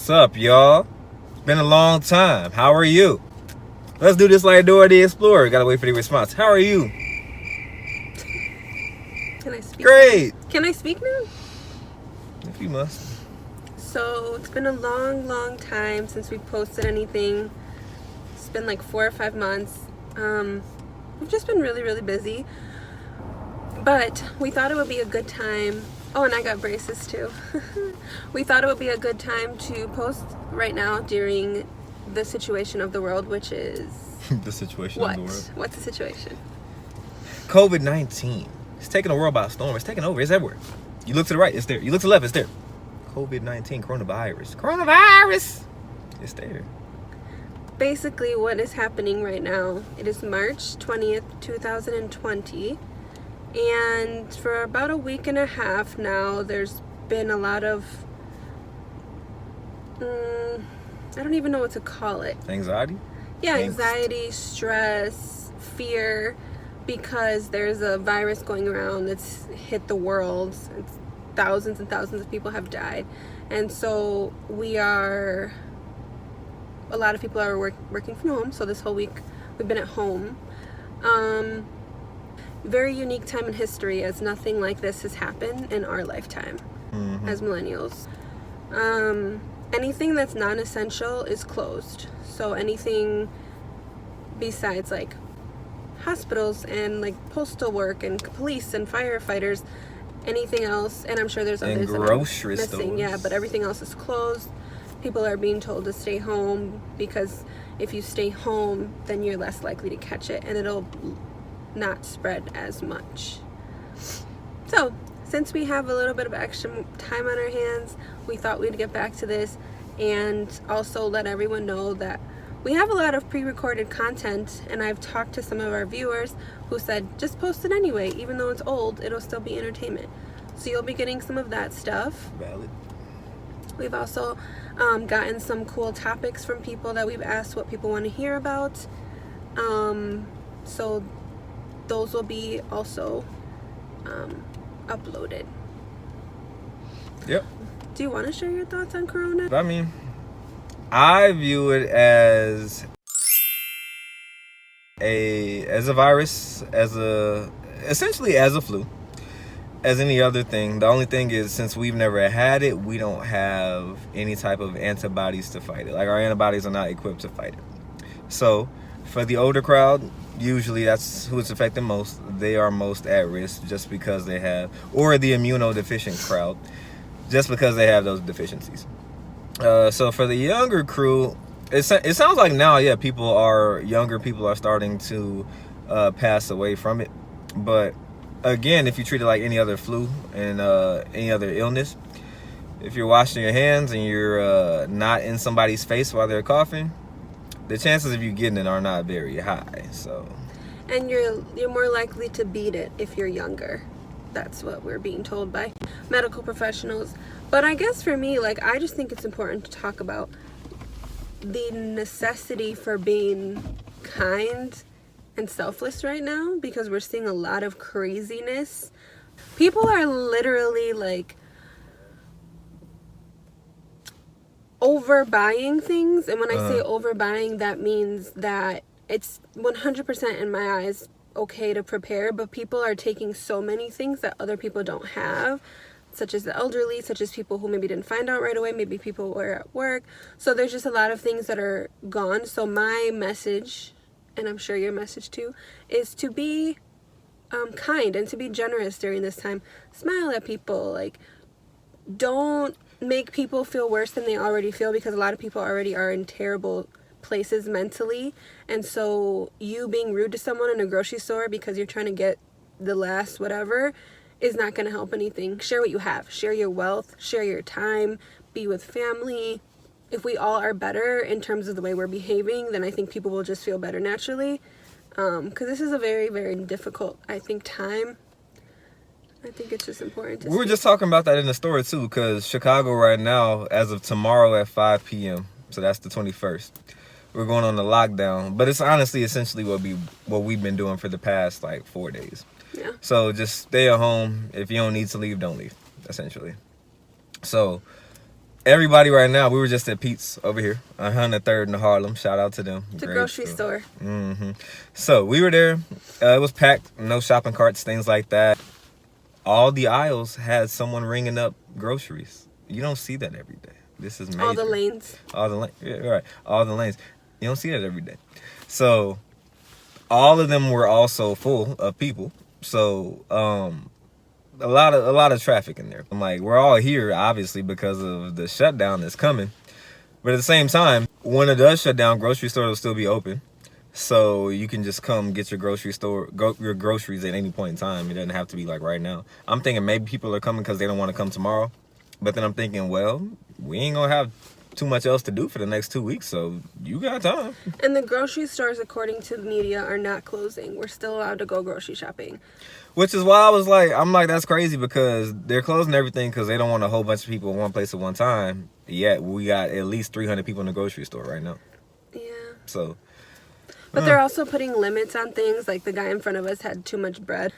What's up, y'all? Been a long time. How are you? Let's do this like Dora the Explorer. Gotta wait for the response. How are you? Can I speak? Great. Can I speak now? If you must. So it's been a long time since we posted anything. It's been like 4 or 5 months. We've just been really busy. But we thought it would be a good time. Oh, and I got braces too. We thought it would be a good time to post right now during the situation of the world, which is... The situation of the world. What's the situation? Covid-19. It's taking the world by storm. It's taking over. It's everywhere. You look to the right, it's there. You look to the left, it's there. Covid-19, coronavirus. It's there. Basically, what is happening right now, it is March 20th, 2020. And for about a week and a half now, there's been a lot of, I don't even know what to call it. Anxiety? Yeah, anxiety, stress, fear, because there's a virus going around that's hit the world. Thousands and thousands of people have died. And so a lot of people are working from home. So this whole week we've been at home. Very unique time in history, as nothing like this has happened in our lifetime as millennials. Anything that's non-essential is closed. So anything besides like hospitals and like postal work and police and firefighters, anything else, and I'm sure there's others and grocery that I'm missing. stores. Yeah, but everything else is closed. People are being told to stay home because if you stay home, then you're less likely to catch it, and it'll not spread as much. So since we have a little bit of extra time on our hands, we thought we'd get back to this and also let everyone know that we have a lot of pre-recorded content, and I've talked to some of our viewers who said just post it anyway, even though it's old, it'll still be entertainment. So you'll be getting some of that stuff. Valid. We've also gotten some cool topics from people that we've asked what people want to hear about. So those will be also uploaded. Yep. Do you want to share your thoughts on Corona? I mean, I view it as a virus, essentially as a flu, as any other thing. The only thing is, since we've never had it, we don't have any type of antibodies to fight it. Like, our antibodies are not equipped to fight it. So for the older crowd, usually that's who it's affecting most. They are most at risk just because they have, or the immunodeficient crowd, just because they have those deficiencies. So for the younger crew, it sounds like now, yeah, younger people are starting to pass away from it. But again, if you treat it like any other flu and any other illness, if you're washing your hands and you're not in somebody's face while they're coughing, the chances of you getting it are not very high. So, and you're more likely to beat it if you're younger. That's what we're being told by medical professionals. But I guess for me, like, I just think it's important to talk about the necessity for being kind and selfless right now, because we're seeing a lot of craziness. People are literally like overbuying things, and when I say overbuying, that means that it's 100% in my eyes okay to prepare, but people are taking so many things that other people don't have, such as the elderly, such as people who maybe didn't find out right away, maybe people who were at work. So there's just a lot of things that are gone. So my message, and I'm sure your message too, is to be kind and to be generous during this time. Smile at people. Like, don't make people feel worse than they already feel, because a lot of people already are in terrible places mentally. And so you being rude to someone in a grocery store because you're trying to get the last whatever is not going to help anything. Share what you have. Share your wealth. Share your time. Be with family. If we all are better in terms of the way we're behaving, then I think people will just feel better naturally. Because this is a very difficult, I think, time. I think it's just important to we were just talking about that in the story too, because Chicago right now, as of tomorrow at 5 p.m., so that's the 21st, we're going on the lockdown. But it's honestly essentially what we've been doing for the past like 4 days. Yeah. So just stay at home. If you don't need to leave, don't leave, essentially. So everybody right now, we were just at Pete's over here, 103rd in Harlem. Shout out to them. It's a grocery store. So we were there. It was packed. No shopping carts, things like that. All the aisles had someone ringing up groceries. You don't see that every day. This is major. All the lanes. Yeah, right. All the lanes. You don't see that every day. So all of them were also full of people. So a lot of traffic in there. I'm like, we're all here obviously because of the shutdown that's coming. But at the same time, when it does shut down, grocery stores will still be open. So you can just come get your your groceries at any point in time. It doesn't have to be like right now. I'm thinking maybe people are coming because they don't want to come tomorrow. But then I'm thinking, well, we ain't gonna have too much else to do for the next 2 weeks, so you got time. And the grocery stores, according to the media, are not closing. We're still allowed to go grocery shopping. Which is why I'm like, that's crazy because they're closing everything because they don't want a whole bunch of people in one place at one time. Yet we got at least 300 people in the grocery store right now. Yeah. So. But they're also putting limits on things. Like the guy in front of us had too much bread.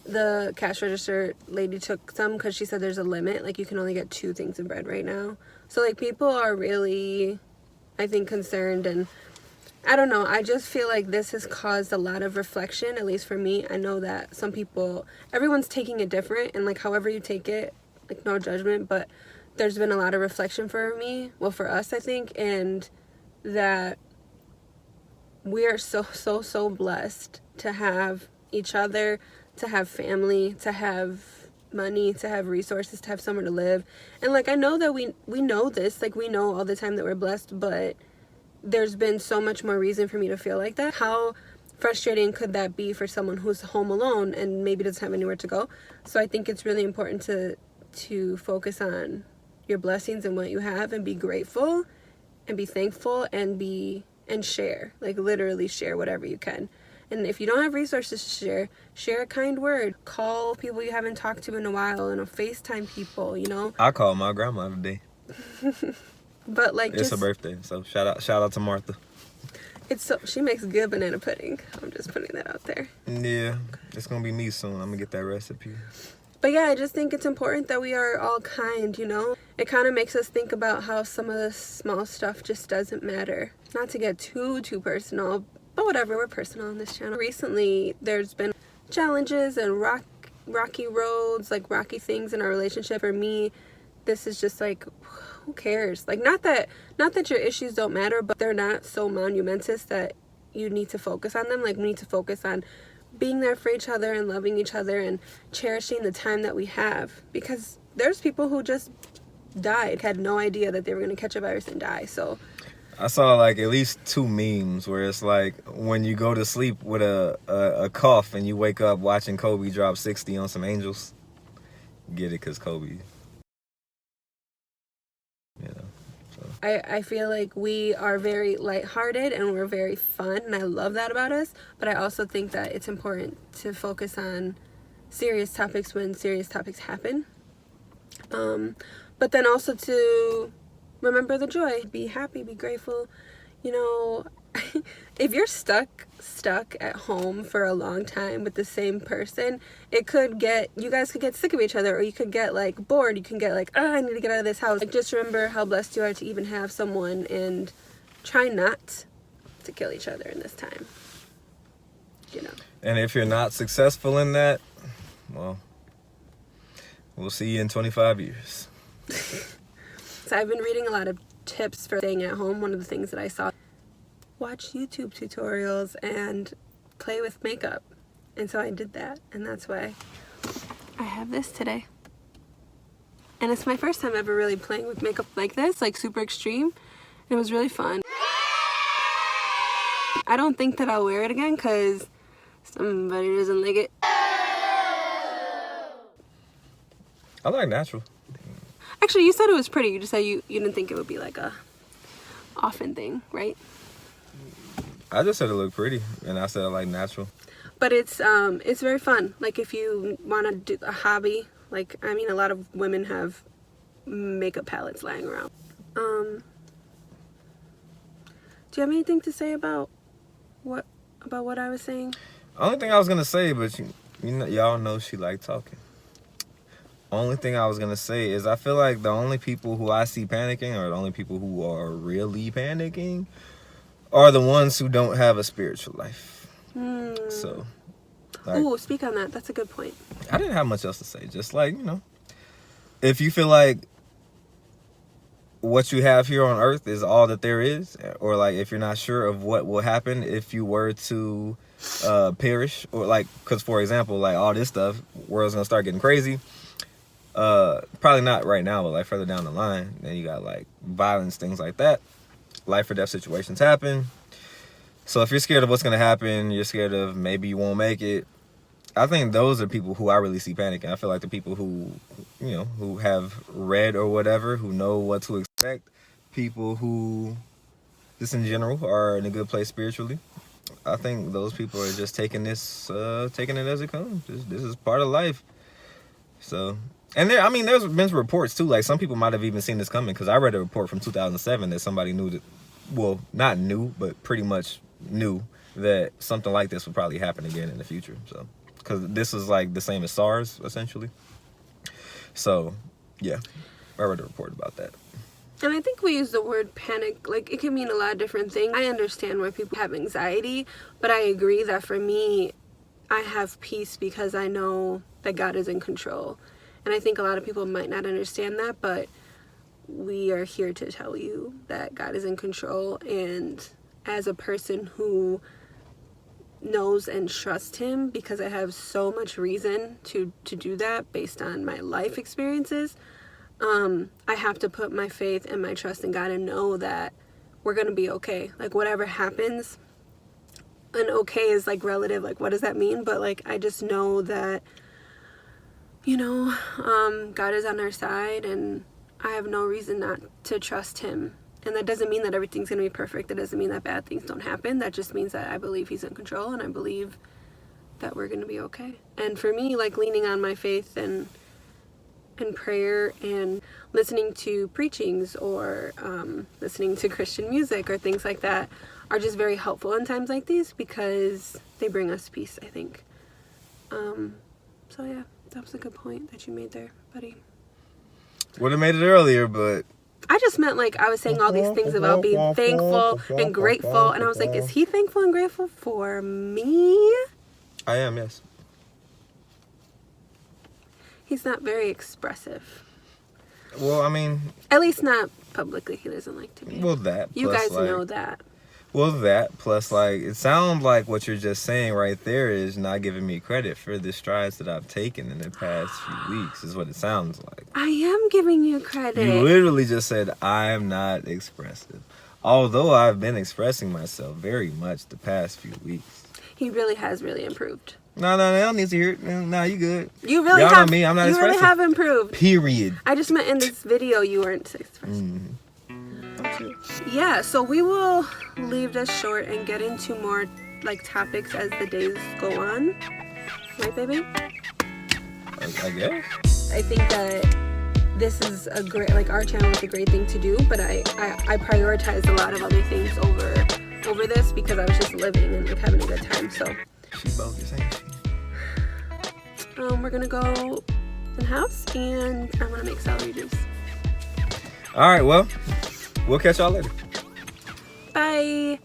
The cash register lady took some because she said there's a limit. Like you can only get 2 things of bread right now. So like people are really, I think, concerned, and I don't know. I just feel like this has caused a lot of reflection, at least for me. I know that some people, everyone's taking it different, and like however you take it, like no judgment, but there's been a lot of reflection for me, well, for us, I think, and that we are so blessed to have each other, to have family, to have money, to have resources, to have somewhere to live. And like I know that we know this, like we know all the time that we're blessed, but there's been so much more reason for me to feel like that. How frustrating could that be for someone who's home alone and maybe doesn't have anywhere to go? So I think it's really important to focus on your blessings and what you have, and be grateful and be thankful and share, like literally share whatever you can. And if you don't have resources to share a kind word. Call people you haven't talked to in a while, and FaceTime people, you know. I called my grandma today. But like it's her birthday, so shout out to Martha. She makes good banana pudding. I'm just putting that out there. Yeah, it's gonna be me soon. I'm gonna get that recipe. But yeah, I just think it's important that we are all kind, you know. It kind of makes us think about how some of the small stuff just doesn't matter. Not to get too personal, but whatever, we're personal on this channel. Recently, there's been challenges and rocky roads, like rocky things in our relationship. For me, this is just like, who cares? Like, not that your issues don't matter, but they're not so monumentous that you need to focus on them. Like, we need to focus on being there for each other and loving each other and cherishing the time that we have. Because there's people who just died, had no idea that they were going to catch a virus and die. So I saw like at least 2 memes where it's like when you go to sleep with a cough and you wake up watching Kobe drop 60 on some Angels. Get it, because Kobe. You know. So. I feel like we are very lighthearted and we're very fun, and I love that about us. But I also think that it's important to focus on serious topics when serious topics happen. But then also to remember the joy, be happy, be grateful. You know, if you're stuck at home for a long time with the same person, you guys could get sick of each other, or you could get like bored. You can get like, I need to get out of this house. Like, just remember how blessed you are to even have someone, and try not to kill each other in this time, you know. And if you're not successful in that, well, we'll see you in 25 years. So I've been reading a lot of tips for staying at home. One of the things that I saw, watch YouTube tutorials and play with makeup. And so I did that, and that's why I have this today. And it's my first time ever really playing with makeup like this, like super extreme. It was really fun. I don't think that I'll wear it again because somebody doesn't like it. I like natural. Actually, you said it was pretty. You just said you didn't think it would be like a often thing, right? I just said it looked pretty, and I said I like natural. But it's very fun. Like, if you want to do a hobby, like, I mean, a lot of women have makeup palettes lying around. Do you have anything to say about what I was saying? Only thing I was gonna say, but you know, y'all know she like talking. only thing I was gonna say is I feel like the only people who I see panicking, or the only people who are really panicking, are the ones who don't have a spiritual life. So, like, ooh, speak on that. That's a good point. I didn't have much else to say. Just like, if you feel like what you have here on earth is all that there is, or like if you're not sure of what will happen if you were to perish, or like, because for example, like all this stuff, world's gonna start getting crazy. Probably not right now, but like further down the line, then you got like violence, things like that. Life or death situations happen. So if you're scared of what's gonna happen, you're scared of maybe you won't make it. I think those are people who I really see panicking. I feel like the people who, who have read or whatever, who know what to expect, people who, just in general, are in a good place spiritually. I think those people are just taking it as it comes. This is part of life. So, and there's been reports too. Like some people might have even seen this coming, because I read a report from 2007 that somebody knew that, well, not knew, but pretty much knew that something like this would probably happen again in the future. So, because this is like the same as SARS essentially. So, yeah, I read a report about that. And I think we use the word panic, like it can mean a lot of different things. I understand why people have anxiety, but I agree that for me, I have peace because I know that God is in control. And I think a lot of people might not understand that, but we are here to tell you that God is in control. And as a person who knows and trusts him, because I have so much reason to do that based on my life experiences, I have to put my faith and my trust in God and know that we're going to be okay. Like whatever happens, and okay is like relative, like what does that mean? But like I just know that, God is on our side, and I have no reason not to trust him. And that doesn't mean that everything's going to be perfect. That doesn't mean that bad things don't happen. That just means that I believe he's in control, and I believe that we're going to be okay. And for me, like leaning on my faith and prayer and listening to preachings or listening to Christian music or things like that are just very helpful in times like these, because they bring us peace, I think. So yeah, that was a good point that you made there, buddy. Would have made it earlier, but I just meant like I was saying all these things about being thankful and grateful, and I was like, is he thankful and grateful for me? I am, yes. He's not very expressive. Well, I mean, at least not publicly. He doesn't like to be. Well, that you guys know that. Well, that plus, like, it sounds like what you're just saying right there is not giving me credit for the strides that I've taken in the past few weeks, is what it sounds like. I am giving you credit. You literally just said, I'm not expressive. Although I've been expressing myself very much the past few weeks. He really has improved. No, they don't need to hear it. No, you good. You really Y'all have. Know me, I'm not you expressive. Really have improved. Period. I just meant in this video you weren't expressive. Mm-hmm. Yeah, so we will leave this short and get into more like topics as the days go on. Right, baby? I guess. I think that this is a great, like our channel is a great thing to do, but I prioritized a lot of other things over this because I was just living and like having a good time. So she bogus, ain't she? We're gonna go in the house and I'm gonna make celery juice. All right, well, we'll catch y'all later. Bye.